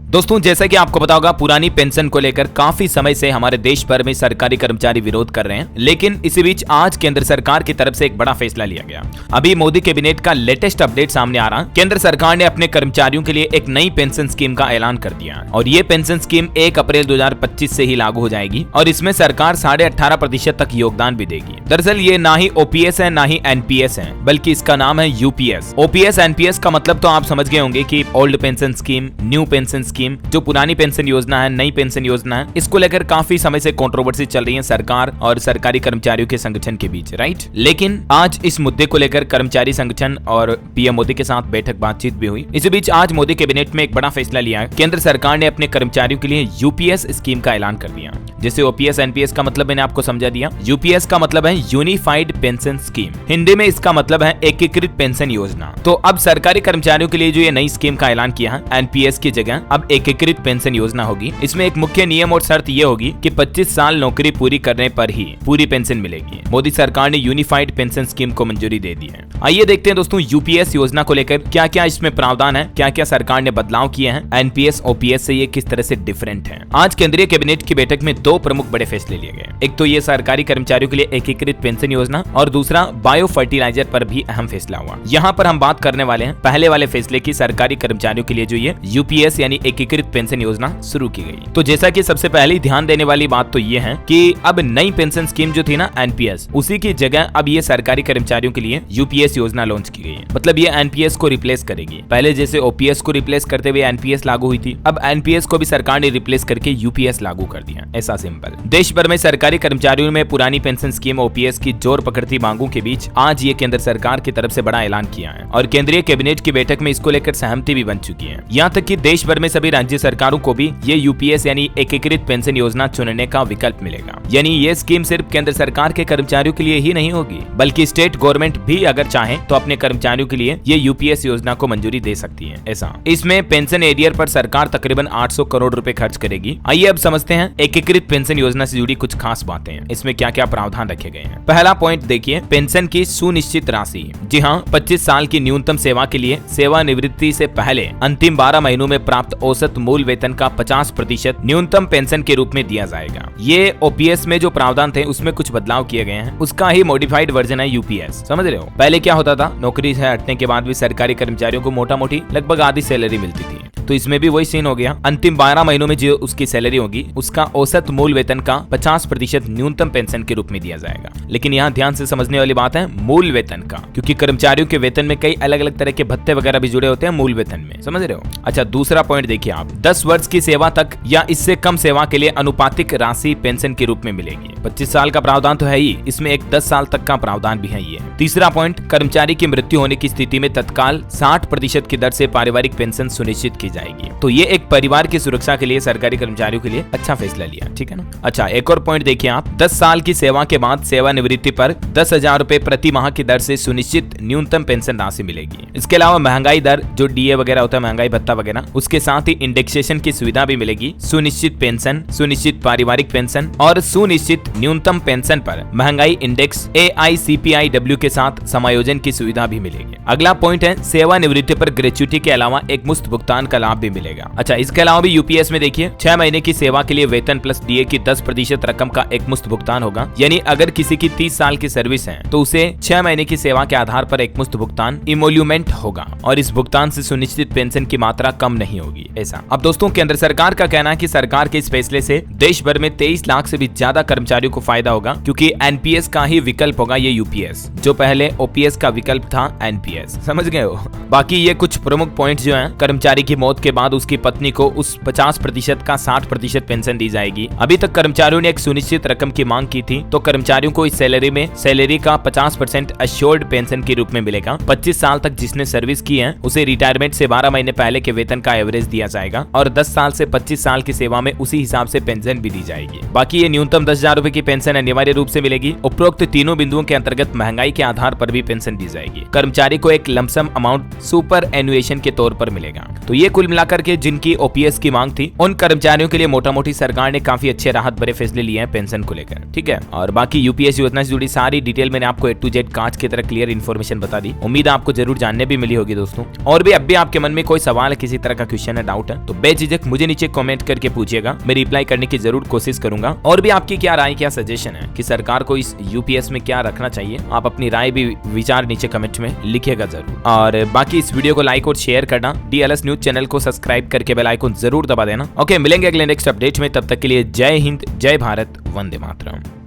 दोस्तों जैसा कि आपको पता होगा, पुरानी पेंशन को लेकर काफी समय से हमारे देश भर में सरकारी कर्मचारी विरोध कर रहे हैं, लेकिन इसी बीच आज केंद्र सरकार की तरफ से एक बड़ा फैसला लिया गया। अभी मोदी कैबिनेट का लेटेस्ट अपडेट सामने आ रहा। केंद्र सरकार ने अपने कर्मचारियों के लिए एक नई पेंशन स्कीम का ऐलान कर दिया और ये पेंशन स्कीम 1 अप्रैल 2025 से ही लागू हो जाएगी और इसमें सरकार 18.5% तक योगदान भी देगी। दरअसल ये ना ही ओपीएस है ना ही एनपीएस है, बल्कि इसका नाम है यूपीएस। ओपीएस एनपीएस का मतलब तो आप समझ गए होंगे कि old pension scheme, new pension scheme. जो पुरानी पेंशन योजना है, नई पेंशन योजना है, इसको लेकर काफी समय से कंट्रोवर्सी चल रही है सरकार और सरकारी कर्मचारियों के संगठन के बीच, राइट। लेकिन आज इस मुद्दे को लेकर कर्मचारी संगठन और पीएम मोदी के साथ बैठक बातचीत भी हुई। इसी बीच आज मोदी कैबिनेट में एक बड़ा फैसला लिया है। केंद्र सरकार ने अपने कर्मचारियों के लिए यूपीएस स्कीम का ऐलान कर दिया। जैसे ओपीएस एनपीएस का मतलब मैंने आपको समझा दिया, यूपीएस का मतलब है यूनिफाइड पेंशन स्कीम। हिंदी में इसका मतलब है एकीकृत पेंशन योजना। तो अब सरकारी कर्मचारियों के लिए जो ये नई स्कीम का ऐलान किया है, एनपीएस की जगह अब एकीकृत पेंशन योजना होगी। इसमें एक मुख्य नियम और शर्त ये होगी कि 25 साल नौकरी पूरी करने पर ही पूरी पेंशन मिलेगी। मोदी सरकार ने यूनिफाइड पेंशन स्कीम को मंजूरी दे दी है। आइए देखते हैं दोस्तों यूपीएस योजना को लेकर क्या क्या इसमें प्रावधान है, क्या क्या सरकार ने बदलाव किए हैं, एनपीएस ओपीएस से ये किस तरह से डिफरेंट है। आज केंद्रीय कैबिनेट की बैठक में 2 प्रमुख बड़े फैसले लिए गए। एक तो ये सरकारी कर्मचारियों के लिए एकीकृत पेंशन योजना और दूसरा बायो फर्टिलाइजर पर भी अहम फैसला हुआ। यहाँ पर हम बात करने वाले हैं पहले वाले फैसले की, सरकारी कर्मचारियों के लिए जो ये यूपीएस यानी एकीकृत पेंशन योजना शुरू की गई। तो जैसा कि सबसे पहले ध्यान देने वाली बात तो ये है कि अब नई पेंशन स्कीम जो थी ना एनपीएस, उसी की जगह अब ये सरकारी कर्मचारियों के लिए यूपीएस योजना लॉन्च की गई है। मतलब ये एनपीएस को रिप्लेस करेगी। पहले जैसे ओपीएस को रिप्लेस करते हुए एनपीएस लागू हुई थी, अब एनपीएस को भी सरकार ने रिप्लेस करके यूपीएस लागू कर दिया। ऐसा सिंपल। देश भर में सरकारी कर्मचारियों में पुरानी पेंशन स्कीम ओपीएस की जोर पकड़ती मांगों के बीच आज ये केंद्र सरकार की तरफ से बड़ा ऐलान किया है और केंद्रीय कैबिनेट की बैठक में इसको लेकर सहमति भी बन चुकी है। यहाँ तक कि देश भर में सभी राज्य सरकारों को भी ये यूपीएस यानी एकीकृत पेंशन योजना चुनने का विकल्प मिलेगा। यानी ये स्कीम सिर्फ केंद्र सरकार के कर्मचारियों के लिए ही नहीं होगी, बल्कि स्टेट गवर्नमेंट भी अगर चाहे तो अपने कर्मचारियों के लिए ये यूपीएस योजना को मंजूरी दे सकती है। ऐसा इसमें पेंशन एरियर पर सरकार तकरीबन 800 करोड़ रुपए खर्च करेगी। आइए अब समझते हैं एकीकृत पेंशन योजना से जुड़ी कुछ खास बातें। इसमें क्या क्या प्रावधान रखे गए हैं। पहला पॉइंट देखिए, पेंशन की सुनिश्चित राशि। जी हाँ, 25 साल की न्यूनतम सेवा के लिए सेवानिवृत्ति से पहले अंतिम 12 महीनों में प्राप्त औसत मूल वेतन का 50% न्यूनतम पेंशन के रूप में दिया जाएगा। ये ओपीएस में जो प्रावधान थे उसमें कुछ बदलाव किए गए हैं, उसका ही मॉडिफाइड वर्जन है यूपीएस। समझ रहे हो। पहले क्या होता था, नौकरी से हटने के बाद भी सरकारी कर्मचारियों को मोटा मोटी लगभग आधी सैलरी मिलती थी। तो इसमें भी वही सीन हो गया। अंतिम 12 महीनों में जो उसकी सैलरी होगी उसका औसत मूल वेतन का 50% न्यूनतम पेंशन के रूप में दिया जाएगा। लेकिन यहाँ ध्यान से समझने वाली बात है मूल वेतन का, क्योंकि कर्मचारियों के वेतन में कई अलग अलग तरह के भत्ते वगैरह भी जुड़े होते हैं मूल वेतन में। समझ रहे हो। अच्छा, दूसरा पॉइंट देखिए आप, 10 वर्ष की सेवा तक या इससे कम सेवा के लिए अनुपातिक राशि पेंशन के रूप में मिलेगी। 25 साल का प्रावधान तो है ही, इसमें एक 10 साल तक का प्रावधान भी है ये। तीसरा पॉइंट, कर्मचारी की मृत्यु होने की स्थिति में तत्काल 60% की दर से पारिवारिक पेंशन सुनिश्चित की जाएगी। तो ये एक परिवार की सुरक्षा के लिए सरकारी कर्मचारियों के लिए अच्छा फैसला लिया, ठीक है ना। अच्छा, एक और पॉइंट देखिए आप, 10 साल की सेवा के बाद सेवानिवृत्ति पर 10,000 रुपए प्रति माह की दर से सुनिश्चित न्यूनतम पेंशन राशि मिलेगी। इसके अलावा महंगाई दर जो डीए वगैरह होता है, महंगाई भत्ता वगैरह, उसके साथ ही इंडेक्सेशन की सुविधा भी मिलेगी। सुनिश्चित पेंशन, सुनिश्चित पारिवारिक पेंशन और सुनिश्चित न्यूनतम पेंशन पर महंगाई इंडेक्स AICPIW के साथ समायोजन की सुविधा भी मिलेगी। अगला पॉइंट है, सेवानिवृत्ति पर ग्रेच्युटी के अलावा एक मुफ्त भुगतान का लाभ भी मिलेगा। अच्छा, इसके अलावा भी यूपीएस में देखिए 6 महीने की सेवा के लिए वेतन प्लस डीए की 10% रकम का एक मुफ्त भुगतान होगा। यानी अगर किसी की 30 साल की सर्विस है तो उसे 6 महीने की सेवा के आधार पर एक मुफ्त भुगतान इमोल्यूमेंट होगा और इस भुगतान से सुनिश्चित पेंशन की मात्रा कम नहीं होगी। ऐसा। अब दोस्तों केंद्र सरकार का कहना है कि सरकार के इस फैसले से देश भर में 23 लाख से भी ज्यादा कर्मचारियों को फायदा होगा, क्योंकि एनपीएस का ही विकल्प होगा ये यूपीएस, जो पहले ओपीएस का विकल्प था एनपीएस। समझ गए हो। बाकी ये कुछ प्रमुख पॉइंट जो है, कर्मचारी की मौत के बाद उसकी पत्नी को उस 50% का 60% पेंशन दी जाएगी। अभी तक कर्मचारियों ने एक सुनिश्चित रकम की मांग की थी, तो कर्मचारियों को इस सैलरी का 50% अश्योर्ड पेंशन के रूप में मिलेगा। 25 साल तक जिसने सर्विस की है उसे रिटायरमेंट से 12 महीने पहले के वेतन का एवरेज दिया जाएगा और 10 साल से 25 साल की सेवा में उसी हिसाब से पेंशन भी दी जाएगी। बाकी ये न्यूनतम 10,000 रुपए की पेंशन अनिवार्य रूप से मिलेगी। उपरोक्त तीनों बिंदुओं के अंतर्गत महंगाई के आधार पर भी पेंशन दी जाएगी। कर्मचारी को एक लमसम अमाउंट सुपर एनुएशन के तौर पर मिलेगा। तो ये कुल मिलाकर के जिनकी ओपीएस की मांग थी उन कर्मचारियों के लिए मोटा मोटी सरकार ने काफी अच्छे राहत भरे फैसले लिए हैं पेंशन को लेकर, ठीक है। और बाकी यूपीएस योजना से जुड़ी सारी डिटेल मैंने आपको A to Z कांच की तरह क्लियर इन्फॉर्मेशन बता दी। उम्मीद है आपको जरूर जानने भी मिली होगी दोस्तों। और भी अब भी आपके मन में कोई सवाल है, किसी तरह का क्वेश्चन है, डाउट है, तो बेझिझक मुझे नीचे कमेंट करके पूछिएगा, मैं रिप्लाई करने की जरूर कोशिश करूंगा। और भी आपकी क्या राय, क्या सजेशन है कि सरकार को इस यूपीएस में क्या रखना चाहिए, आप अपनी राय भी विचार नीचे कमेंट में लिखिएगा जरूर। और बाकी इस वीडियो को लाइक और शेयर करना, DLS न्यूज चैनल को सब्सक्राइब करके बेल आइकन जरूर दबा देना। ओके, मिलेंगे अगले नेक्स्ट अपडेट में, तब तक के लिए जय हिंद, जय भारत, वंदे मातरम।